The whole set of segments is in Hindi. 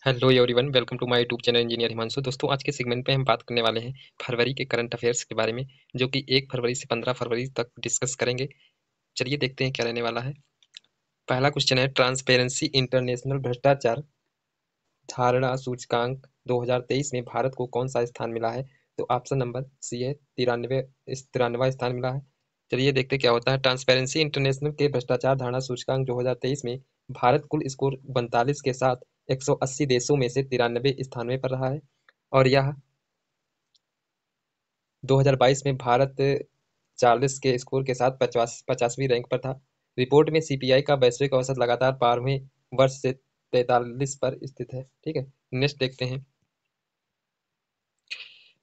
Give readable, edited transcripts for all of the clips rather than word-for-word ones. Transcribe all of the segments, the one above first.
Hello everyone, welcome to my YouTube channel engineer Himanshu. दोस्तों, आज के सेगमेंट में हम बात करने वाले हैं फरवरी के करंट अफेयर्स के बारे में, जो कि 1 फरवरी से 15 फरवरी तक डिस्कस करेंगे। चलिए देखते हैं क्या रहने वाला है। पहला क्वेश्चन है, ट्रांसपेरेंसी इंटरनेशनल भ्रष्टाचार धारणा सूचकांक 2023 में भारत को कौन सा स्थान मिला है? तो ऑप्शन नंबर सी है 93वां स्थान मिला है। चलिए देखते क्या होता है। ट्रांसपेरेंसी इंटरनेशनल के भ्रष्टाचार धारणा सूचकांक 2023 में भारत कुल स्कोर 42 के साथ 180 देशों में से 93 स्थान पर रहा है, और यह 2022 में भारत 40 के स्कोर के साथ 50वीं रैंक पर था। रिपोर्ट में सीपीआई का वैश्विक औसत लगातार 12वें वर्ष से 43 पर स्थित है। ठीक है, नेक्स्ट देखते हैं।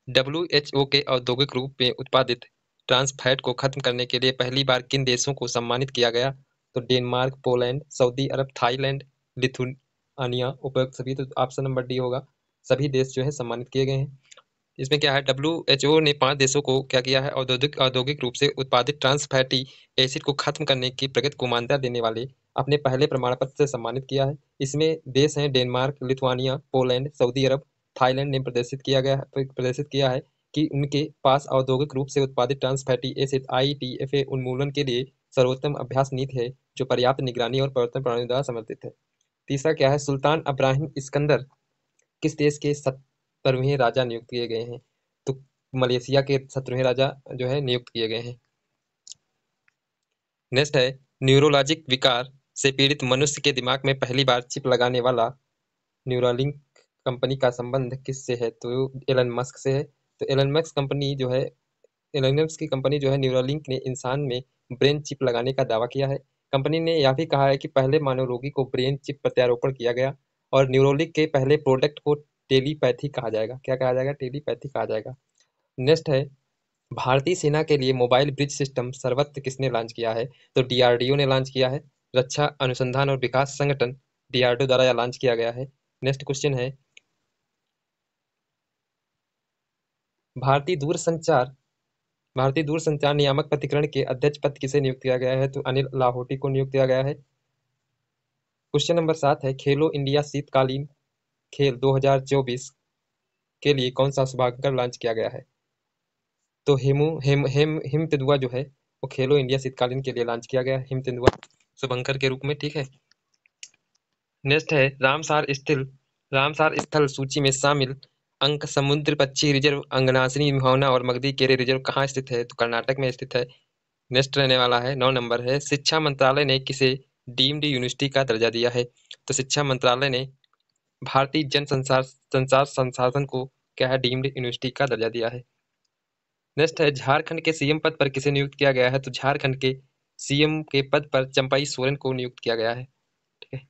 डब्ल्यूएचओ के औद्योगिक रूप में उत्पादित ट्रांस फैट को खत्म करने के लिए पहली बार किन देशों को सम्मानित किया गया? तो डेनमार्क, पोलैंड, सऊदी अरब, थाईलैंड, लिथुआनिया उपयुक्त सभी। तो ऑप्शन नंबर डी होगा। सभी देश जो है सम्मानित किए गए हैं। इसमें क्या है, डब्ल्यूएचओ ने 5 देशों को क्या किया है, औद्योगिक रूप से उत्पादित ट्रांस फैटी एसिड को खत्म करने की प्रगति को मान्यता देने वाले अपने पहले प्रमाण पत्र से सम्मानित किया है। इसमें देश हैं डेनमार्क, लिथुआनिया, पोलैंड, सऊदी अरब, थाईलैंड ने प्रदर्शित किया है कि उनके पास औद्योगिक रूप से उत्पादित ट्रांस फैटी एसिड आईटीएफए उन्मूलन के लिए सर्वोत्तम अभ्यास नीति है, जो पर्याप्त निगरानी और प्रवर्तन प्रणाली द्वारा समर्थित है। तीसरा क्या है, सुल्तान अब्राहिम इस्कंदर किस देश के 17वें राजा नियुक्त किए गए हैं? तो मलेशिया के 17वें राजा जो है नियुक्त किए गए हैं। नेक्स्ट है, न्यूरोलॉजिक विकार से पीड़ित मनुष्य के दिमाग में पहली बार चिप लगाने वाला न्यूरालिंक कंपनी का संबंध किससे है? तो एलन मस्क से है। तो एलन मस्क की कंपनी जो है न्यूरालिंक ने इंसान में ब्रेन चिप लगाने का दावा किया है। कंपनी ने यह भी कहा है कि पहले मानव रोगी को ब्रेन चिप प्रत्यारोपण किया गया, और न्यूरोलिंक के पहले प्रोडक्ट को टेलीपैथी कहा जाएगा। क्या कहा जाएगा? टेलीपैथी कहा जाएगा। नेक्स्ट है, भारतीय सेना के लिए मोबाइल ब्रिज सिस्टम सर्वत्र किसने लॉन्च किया है? तो डीआरडीओ ने लॉन्च किया है। रक्षा अनुसंधान और विकास संगठन डीआरडीओ द्वारा यह लॉन्च किया गया है। नेक्स्ट क्वेश्चन है, भारतीय दूरसंचार भारतीय दूरसंचार नियामक प्राधिकरण के अध्यक्ष पद किसे नियुक्त किया गया है? तो अनिल लाहोटी को नियुक्त किया गया है। क्वेश्चन नंबर 7 है, खेलो इंडिया शीतकालीन खेल 2024 के लिए कौन सा शुभांकर लॉन्च किया गया है? तो हिम तेंदुआ जो है वो खेलो इंडिया शीतकालीन के लिए लॉन्च किया गया है, हिम तेंदुआ शुभंकर के रूप में। ठीक है, नेक्स्ट है, रामसार स्थल सूची में शामिल अंक समुद्र पक्षी रिजर्व अंगनासिनी मोहना और मगधी केरे रिजर्व कहाँ स्थित है? तो कर्नाटक में स्थित है। नेक्स्ट रहने वाला है, 9 नंबर है, शिक्षा मंत्रालय ने किसे डीम्ड यूनिवर्सिटी का दर्जा दिया है? तो शिक्षा मंत्रालय ने भारतीय जन संचार संसाधन को क्या है, डीम्ड यूनिवर्सिटी का दर्जा दिया है। नेक्स्ट है, झारखंड के सीएम पद पर किसे नियुक्त किया गया है? तो झारखंड के सीएम के पद पर चंपाई सोरेन को नियुक्त किया गया है। ठीक है,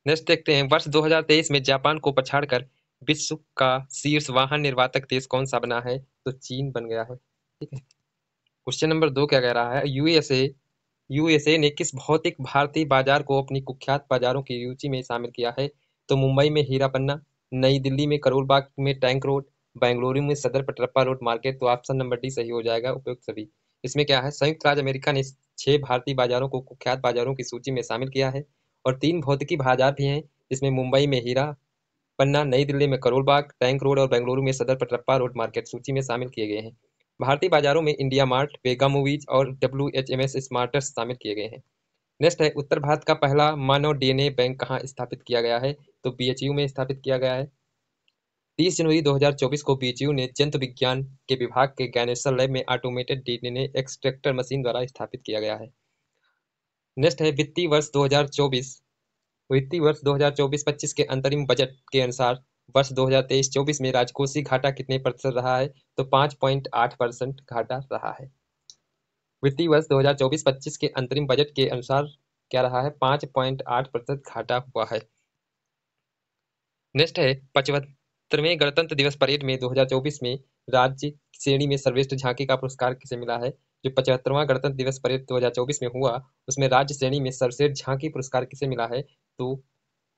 नेक्स्ट देखते हैं, वर्ष 2023 में जापान को पछाड़कर विश्व का शीर्ष वाहन निर्माता देश कौन सा बना है? तो चीन बन गया है। ठीक है, क्वेश्चन नंबर 2 क्या कह रहा है, यूएसए ने किस भौतिक भारतीय बाजार को अपनी कुख्यात बाजारों की सूची में शामिल किया है? तो मुंबई में हीरा पन्ना, नई दिल्ली में करोल बाग में टैंक रोड, बेंगलुरु में सदर पटरप्पा रोड मार्केट। तो ऑप्शन नंबर डी सही हो जाएगा, उपयुक्त सभी। इसमें क्या है, संयुक्त राज्य अमेरिका ने 6 भारतीय बाजारों को कुख्यात बाजारों की सूची में शामिल किया है, और 3 भौतिकी बाजार भी हैं, जिसमें मुंबई में हीरा पन्ना, नई दिल्ली में करोल बाग टैंक रोड और बेंगलुरु में सदर पटरप्पा रोड मार्केट सूची में शामिल किए गए हैं। भारतीय बाजारों में इंडिया मार्ट, वेगा मूवीज और WHMS स्मार्टर्स शामिल किए गए हैं। नेक्स्ट है, उत्तर भारत का पहला मानव डीएनए बैंक कहाँ स्थापित किया गया है? तो बीएचयू में स्थापित किया गया है। 30 जनवरी 2024 को बीएचयू ने जंतु विज्ञान के विभाग के ज्ञानेश्वर लैब में ऑटोमेटेड डीएनए एक्सट्रैक्टर मशीन द्वारा स्थापित किया गया है। नेक्स्ट है, वित्तीय वर्ष 2024-25 के अंतरिम बजट के अनुसार वर्ष 2023-24 में राजकोषीय घाटा कितने प्रतिशत रहा है? तो 5.8% घाटा रहा है। वित्तीय वर्ष 2024-25 के अंतरिम बजट के अनुसार क्या रहा है? 5.8% घाटा हुआ है। नेक्स्ट है, 75वें गणतंत्र दिवस परेड में 2024 में राज्य श्रेणी में सर्वश्रेष्ठ झांकी का पुरस्कार किसे मिला है? जो 75वां गणतंत्र दिवस परेड 2024 में हुआ, उसमें राज्य श्रेणी में सर्वश्रेष्ठ झांकी पुरस्कार किसे मिला है? तो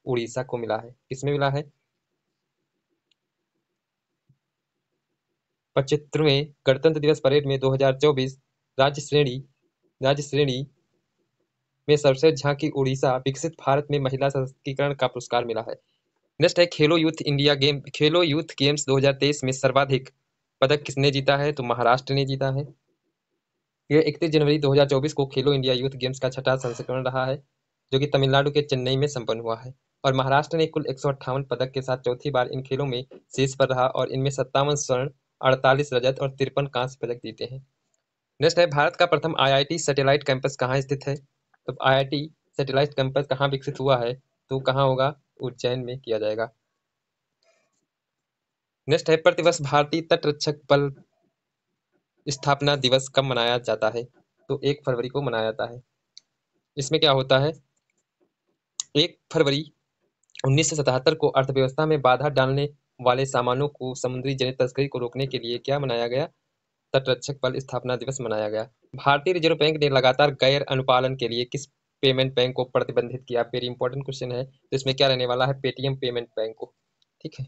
उड़ीसा को मिला है। किसमें मिला है? 75वें गणतंत्र दिवस परेड में 2024 राज्य श्रेणी में सर्वश्रेष्ठ झांकी उड़ीसा, विकसित भारत में महिला सशक्तिकरण का पुरस्कार मिला है। नेक्स्ट है खेलो यूथ गेम्स 2023 में सर्वाधिक पदक किसने जीता है? तो महाराष्ट्र ने जीता है। यह 31 जनवरी 2024 को खेलो इंडिया यूथ गेम्स का छठा संस्करण रहा है, जो कि तमिलनाडु के चेन्नई में संपन्न हुआ है। और महाराष्ट्र ने कुल 158 पदक के साथ चौथी बार इन खेलों में शीर्ष पर रहा और इनमें 57 स्वर्ण, 48 रजत और 53 कांस्य पदक जीते हैं। नेक्स्ट है भारत का प्रथम IIT सैटेलाइट कैंपस कहाँ स्थित है? तो IIT सैटेलाइट कैंपस कहाँ विकसित हुआ है? तो कहाँ होगा? उज्जैन में किया जाएगा। नेक्स्ट है प्रतिवर्ष भारतीय तटरक्षक बल स्थापना दिवस कब मनाया जाता है? तो 1 फरवरी को मनाया जाता है। इसमें क्या होता है? 1 फरवरी 1977 को अर्थव्यवस्था में बाधा डालने वाले सामानों को समुद्री जनित तस्करी को रोकने के लिए क्या मनाया गया? तटरक्षक बल स्थापना दिवस मनाया गया। भारतीय रिजर्व बैंक ने लगातार गैर अनुपालन के लिए किस पेमेंट बैंक को प्रतिबंधित किया? वेरी इंपॉर्टेंट क्वेश्चन है। तो इसमें क्या रहने वाला है? पेटीएम पेमेंट बैंक को। ठीक है।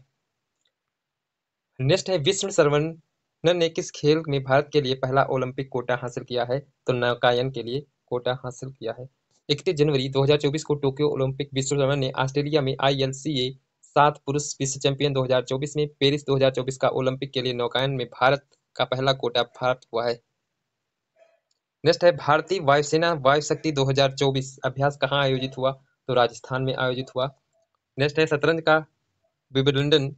नेक्स्ट है विष्णु शरवणन ने किस खेल में भारत के लिए पहला ओलंपिक कोटा हासिल किया है? तो नौकायन के लिए कोटा हासिल किया है। 31 जनवरी 2024 को टोक्यो ओलंपिक विष्णु शरवण ने ऑस्ट्रेलिया में ILCA 7 पुरुष विश्व चैंपियन 2024 में पेरिस 2024 का ओलंपिक के लिए नौकायन में भारत का पहला कोटा प्राप्त हुआ है। नेक्स्ट है भारतीय वायुसेना वायु शक्ति 2024 अभ्यास कहाँ आयोजित हुआ? तो राजस्थान में आयोजित हुआ। नेक्स्ट है शतरंज का विंबलडन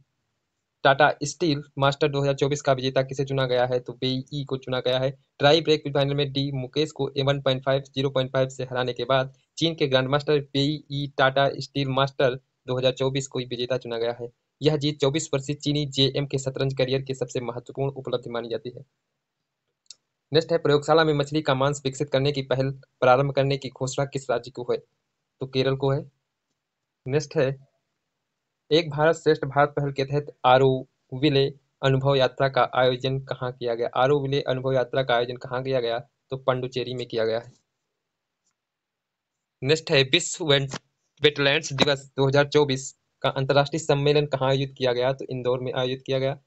टाटा स्टील मास्टर 2024 का विजेता किसे चुना गया है? तो BE को चुना गया है। ट्राई ब्रेक फाइनल में डी मुकेश को 1.5 0.5 से हराने के बाद चीन के grandmaster BE Tata steel master 2024 को विजेता चुना गया है। यह जीत 24 वर्षीय चीनी JM के शतरंज करियर की सबसे महत्वपूर्ण उपलब्धि मानी जाती है। नेक्स्ट है प्रयोगशाला में मछली का मांस विकसित करने की पहल प्रारंभ करने की घोषणा किस राज्य को है? तो केरल को है। नेक्स्ट है एक भारत श्रेष्ठ भारत पहल के तहत आरोविले अनुभव यात्रा का आयोजन कहाँ किया गया? आरोविले अनुभव यात्रा का आयोजन कहाँ किया गया? तो पंडुचेरी में किया गया है। नेक्स्ट है विश्व वेटलैंड्स दिवस 2024 का अंतर्राष्ट्रीय सम्मेलन कहाँ आयोजित किया गया? तो इंदौर में आयोजित किया गया।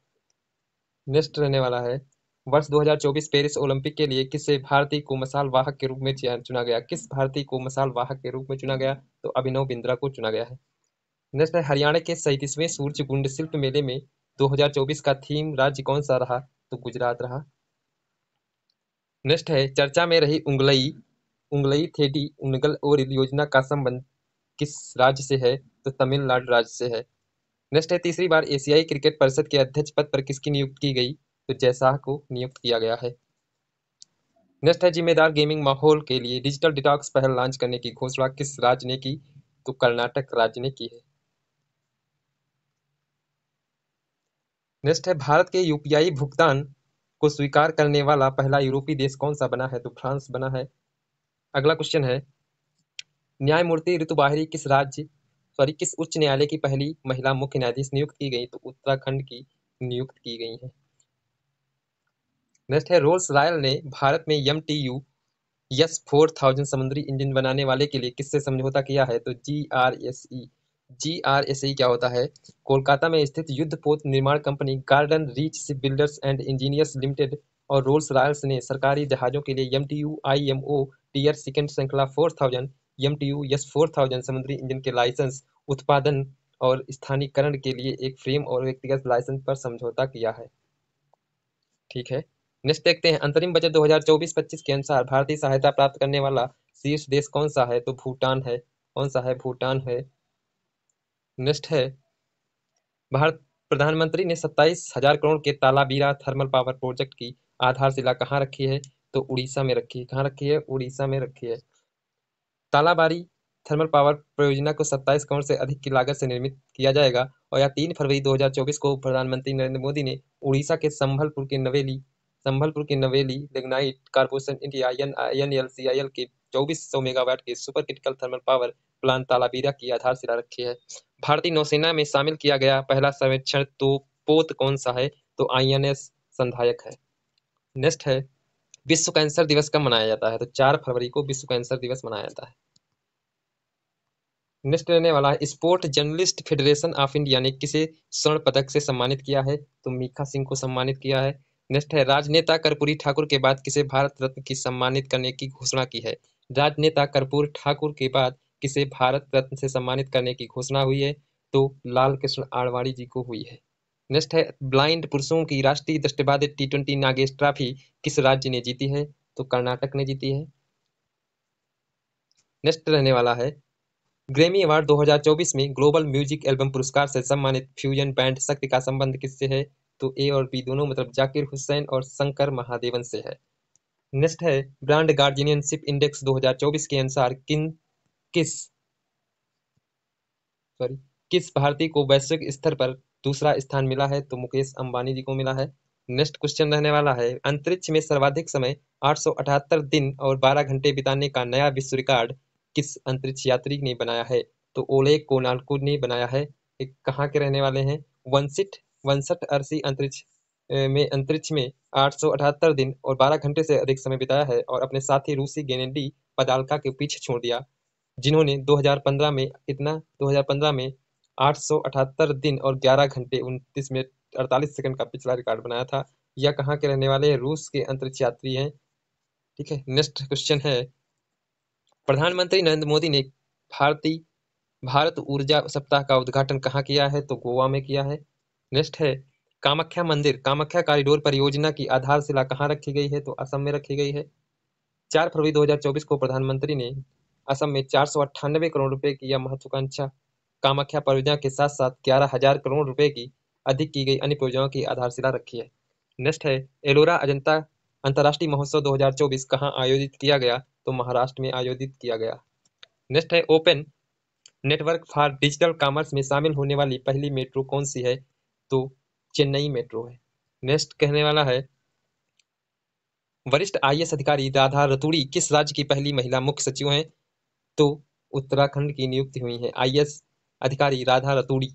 नेक्स्ट रहने वाला है वर्ष 2024 पेरिस ओलंपिक के लिए किस भारतीय को मसाल वाहक के रूप में चुना गया? किस भारतीय को मसाल वाहक के रूप में चुना गया? तो अभिनव बिंद्रा को चुना गया है। नेक्स्ट है हरियाणा के 37वें सूर्य कुंड शिल्प मेले में 2024 का थीम राज्य कौन सा रहा? तो गुजरात रहा। नेक्स्ट है चर्चा में रही उंगलई थेडी उनगल और योजना का संबंध किस राज्य से है? तो तमिलनाडु राज्य से है। नेक्स्ट है तीसरी बार एशियाई क्रिकेट परिषद के अध्यक्ष पद पर किसकी नियुक्ति की गई? तो जयशाह को नियुक्त किया गया है। नेक्स्ट है जिम्मेदार गेमिंग माहौल के लिए डिजिटल डिटॉक्स पहल लॉन्च करने की घोषणा किस राज्य ने की? तो कर्नाटक राज्य ने की है। नेक्स्ट है भारत के UPI भुगतान को स्वीकार करने वाला पहला यूरोपीय देश कौन सा बना है? तो फ्रांस बना है। अगला क्वेश्चन है न्यायमूर्ति ऋतुबाहरी किस उच्च न्यायालय की पहली महिला मुख्य न्यायाधीश नियुक्त की गई? तो उत्तराखंड की नियुक्त की गई है। नेक्स्ट है रोल्स रॉयल ने भारत में MTU S4000 समुद्री इंजन बनाने वाले के लिए किससे समझौता किया है? तो GRSE क्या होता है? कोलकाता में स्थित युद्धपोत निर्माण company garden reach ship builders and engineers limited और रोल्स रॉयल्स ने सरकारी जहाजों के लिए MTU IMO टियर सेकंड श्रृंखला 4000 MTU S4000 समुद्री इंजन के लाइसेंस उत्पादन और स्थानीयकरण के लिए एक फ्रेम और व्यक्तिगत लाइसेंस पर समझौता किया है। ठीक है। नेक्स्ट देखते हैं अंतरिम बजट 2024-25 के अनुसार भारतीय सहायता प्राप्त करने वाला शीर्ष देश कौन सा है? तो भूटान है। कौन सा है? भूटान है। नेक्स्ट है भारत प्रधानमंत्री ने 27,000 करोड़ के तालाबीरा थर्मल पावर प्रोजेक्ट की आधारशिला कहाँ रखी है? तो उड़ीसा में रखी है। कहाँ रखी है? उड़ीसा में रखी है। तालाबारी थर्मल पावर परियोजना को 27 करोड़ से अधिक की लागत से निर्मित किया जाएगा और यह 3 फरवरी 2024 को प्रधानमंत्री नरेंद्र मोदी ने उड़ीसा के संभलपुर के नवेली लिग्नाइट कॉर्पोरेशन इंडिया NLCIL के 2400 मेगावाट के super critical thermal power plant Talabira की आधारशिला रखी है। भारतीय नौसेना में शामिल किया गया पहला सर्वेक्षण पोत कौन सा है? तो INS संधायक है। नेक्स्ट है विश्व कैंसर दिवस कब मनाया जाता है? तो 4 फरवरी को विश्व कैंसर दिवस मनाया जाता है। नेक्स्ट रहने वाला है sport journalist federation of India ने किसे स्वर्ण पदक से सम्मानित किया है? तो मिल्खा सिंह को सम्मानित किया है। नेक्स्ट है राजनेता कर्पूरी ठाकुर के बाद किसे भारत रत्न की सम्मानित करने की घोषणा की है? राजनेता कर्पूरी ठाकुर के बाद किसे भारत रत्न से सम्मानित करने की घोषणा हुई है? तो लाल कृष्ण आडवाणी जी को हुई है। नेक्स्ट है ब्लाइंड पुरुषों की राष्ट्रीय दृष्टिबाधित T20 नागेश ट्रॉफी किस राज्य ने जीती है? तो कर्नाटक ने जीती है। नेक्स्ट रहने वाला है ग्रैमी अवार्ड 2024 में ग्लोबल म्यूजिक एल्बम पुरस्कार से सम्मानित फ्यूजन बैंड शक्ति का संबंध किससे है? तो ए और बी दोनों, मतलब जाकिर हुसैन और शंकर महादेवन से है। नेक्स्ट है ब्रांड गार्जियनशिप इंडेक्स 2024 के अनुसार किस सॉरी किस भारतीय को वैश्विक स्तर पर दूसरा स्थान मिला है? तो मुकेश अंबानी जी को मिला है। नेक्स्ट क्वेश्चन रहने वाला है अंतरिक्ष में सर्वाधिक समय 878 दिन और 12 घंटे बिताने का नया विश्व रिकॉर्ड किस अंतरिक्ष यात्री ने बनाया है? तो ओलेग कोनाल्को ने बनाया है। कहाँ के रहने वाले हैं? वंशिट वंशट अरसी अंतरिक्ष में 878 दिन और 12 घंटे से अधिक समय बिताया है और अपने साथी रूसी गेनेडी पदाल्का के पीछे छोड़ दिया, जिन्होंने 2015 में 878 दिन और 11 घंटे 29 मिनट 48 सेकंड का पिछला रिकॉर्ड बनाया था। यह कहाँ के रहने वाले हैं? रूस के अंतरिक्ष यात्री हैं। ठीक है। नेक्स्ट क्वेश्चन है प्रधानमंत्री नरेंद्र मोदी ने भारत ऊर्जा सप्ताह का उद्घाटन कहाँ किया है? तो गोवा में किया है। नेक्स्ट है कामाख्या कॉरिडोर परियोजना की आधारशिला कहाँ रखी गई है? तो असम में रखी गई है। 4 फरवरी 2024 को प्रधानमंत्री ने असम में 498 करोड़ रुपए की यह महत्वाकांक्षा कामाख्या परियोजना के साथ साथ 11,000 करोड़ रुपए की अधिक की गई अन्य परियोजनाओं की आधारशिला रखी है। नेक्स्ट है एलोरा अजंता अंतर्राष्ट्रीय महोत्सव 2024 कहाँ आयोजित किया गया? तो महाराष्ट्र में आयोजित किया गया। नेक्स्ट है open network for digital commerce में शामिल होने वाली पहली मेट्रो कौन सी है? तो चेन्नई मेट्रो है। नेक्स्ट कहने वाला है वरिष्ठ आईएएस अधिकारी राधा रतूड़ी किस राज्य की पहली महिला मुख्य सचिव हैं? तो उत्तराखंड की नियुक्ति हुई है। आईएएस अधिकारी राधा रतूड़ी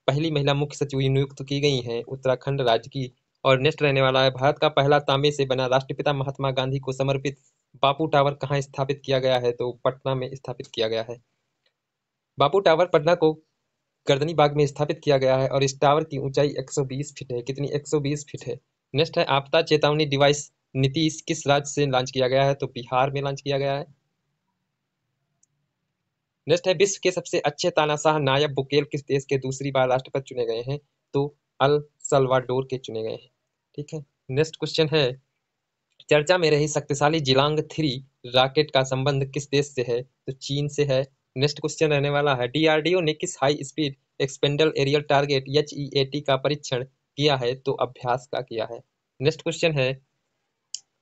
पहली महिला मुख्य सचिव नियुक्त की गई हैं उत्तराखंड राज्य की। और नेक्स्ट रहने वाला है भारत का पहला तांबे से बना राष्ट्रपिता महात्मा गांधी को समर्पित बापू टावर कहाँ स्थापित किया गया है? तो पटना में स्थापित किया गया है। बापू टावर पटना को गर्दनी बाग में स्थापित किया गया है और इस टावर की ऊंचाई 120 फीट है। कितनी? 120 फीट है। नेक्स्ट है आपदा चेतावनी डिवाइस नीतीश किस राज्य से लॉन्च किया गया है? तो बिहार में लॉन्च किया गया है। नेक्स्ट है विश्व के सबसे अच्छे तानाशाह नायब बुकेल किस देश के दूसरी बार राष्ट्रपति चुने गए हैं? तो अल सल्वाडोर के चुने गए हैं। ठीक है। नेक्स्ट क्वेश्चन है चर्चा में रही शक्तिशाली जिलांग 3 रॉकेट का संबंध किस देश से है? तो चीन से है। नेक्स्ट क्वेश्चन रहने वाला है डीआरडीओ ने किस high speed expendable aerial target HEAT का परीक्षण किया है? तो अभ्यास का किया है। नेक्स्ट क्वेश्चन है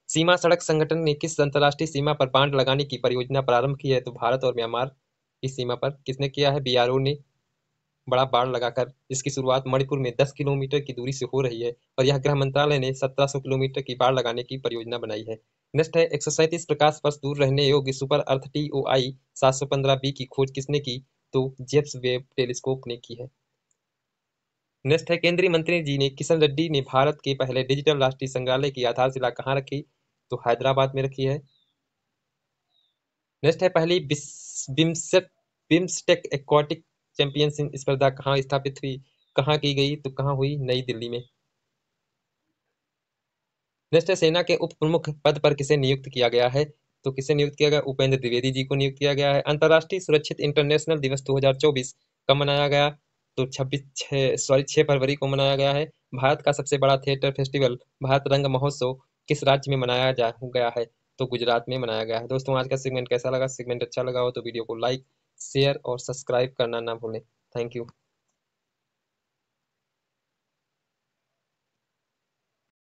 सीमा सड़क संगठन ने किस अंतरराष्ट्रीय सीमा पर बांध लगाने की परियोजना प्रारंभ की है? तो भारत और म्यांमार की सीमा पर किसने किया है? बीआरओ ने बड़ा बाड़ लगाकर। इसकी शुरुआत मणिपुर में 10 किलोमीटर की दूरी से हो रही है और यह गृह मंत्रालय ने 1700 किलोमीटर की बाड़ लगाने की परियोजना बनाई है। नेक्स्ट है 137 प्रकाश वर्ष दूर रहने योग्य सुपर अर्थ TOI 715b की खोज किसने की? तो जेम्स वेब टेलीस्कोप ने की है। नेक्स्ट है केंद्रीय मंत्री जी ने किशन रेड्डी ने भारत के पहले डिजिटल राष्ट्रीय संग्रहालय की आधारशिला कहाँ रखी? तो हैदराबाद में रखी है। नेक्स्ट है पहली बिम्स्टेक एक्वाटिक चैंपियनशिप स्पर्धा कहाँ स्थापित हुई, कहाँ की गई? तो कहाँ हुई? नई दिल्ली में। नेक्स्ट है सेना के उप प्रमुख पद पर किसे नियुक्त किया गया है? तो किसे नियुक्त किया गया? उपेंद्र द्विवेदी जी को नियुक्त किया गया है। अंतर्राष्ट्रीय सुरक्षित इंटरनेशनल दिवस 2024 कब मनाया गया? तो 6 फरवरी को मनाया गया है। भारत का सबसे बड़ा थिएटर फेस्टिवल भारत रंग महोत्सव किस राज्य में मनाया गया है? तो गुजरात में मनाया गया है। दोस्तों आज का सेगमेंट कैसा लगा? सेगमेंट अच्छा लगा हो तो वीडियो को लाइक शेयर और सब्सक्राइब करना ना भूलें। Thank you.